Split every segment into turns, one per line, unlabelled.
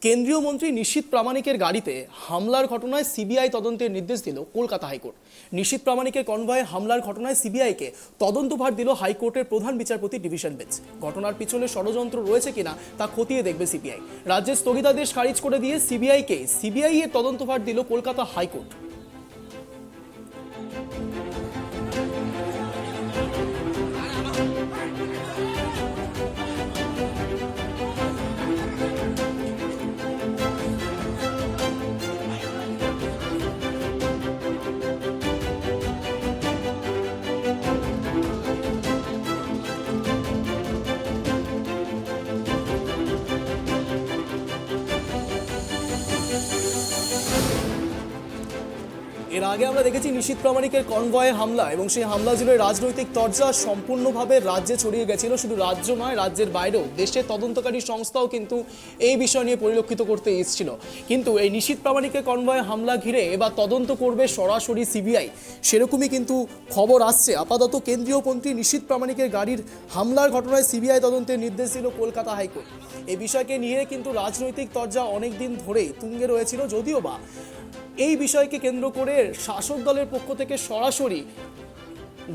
কেন্দ্রীয় মন্ত্রী নিশীথ প্রামাণিকের গাড়িতে হামলার ঘটনায় সিবিআই তদন্তের নির্দেশ দিল কলকাতা হাইকোর্ট। নিশীথ প্রামাণিকের কনভয়ে হামলার ঘটনায় সিবিআইকে তদন্তভার দিল হাইকোর্টের প্রধান বিচারপতি ডিভিশন বেঞ্চ। ঘটনার পিছনে ষড়যন্ত্র রয়েছে কিনা তা খতিয়ে দেখবে সিবিআই। রাজ্যের স্থগিতাদেশ খারিজ করে দিয়ে সিবিআই এর তদন্তভার দিল কলকাতা হাইকোর্ট। এর আগে আমরা দেখেছি নিশীথ প্রামাণিকের কনভয়ে হামলা এবং সেই হামলা জুড়ে রাজনৈতিক তরজা সম্পূর্ণভাবে রাজ্যে ছড়িয়ে গেছিল। শুধু রাজ্য নয়, রাজ্যের বাইরেও দেশের তদন্তকারী সংস্থাও কিন্তু এই বিষয় নিয়ে পরিলক্ষিত করতে এসেছিল। কিন্তু এই নিশীথ প্রামাণিকের কনভয়ে হামলা ঘিরে এবার তদন্ত করবে সরাসরি সিবিআই, সেরকমই কিন্তু খবর আসছে। আপাতত কেন্দ্রীয় মন্ত্রী নিশীথ প্রামাণিকের গাড়ির হামলার ঘটনায় সিবিআই তদন্তের নির্দেশ দিল কলকাতা হাইকোর্ট। এই বিষয়কে নিয়ে কিন্তু রাজনৈতিক তরজা অনেকদিন ধরেই তুঙ্গে রয়েছিল, যদিও বা এই বিষয়কে কেন্দ্র করে শাসক দলের পক্ষ থেকে সরাসরি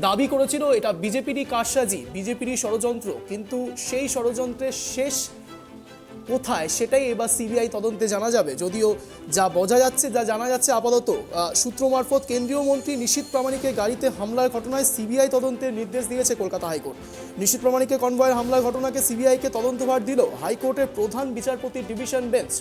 দাবি করেছিল এটা বিজেপিরই কারসাজি, বিজেপিরই ষড়যন্ত্র। কিন্তু সেই ষড়যন্ত্রের শেষ কোথায় সেটাই এবার সিবিআই তদন্তে জানা যাবে। যদিও যা জানা যাচ্ছে আপাতত সূত্র মারফত, কেন্দ্রীয় মন্ত্রী নিশীথ প্রামাণিকের গাড়িতে হামলার ঘটনায় সিবিআই তদন্তের নির্দেশ দিয়েছে কলকাতা হাইকোর্ট। নিশীথ প্রামাণিকের কনভয়ের হামলার ঘটনাকে সিবিআইকে তদন্তভার দিল হাইকোর্টের প্রধান বিচারপতি ডিভিশন বেঞ্চ।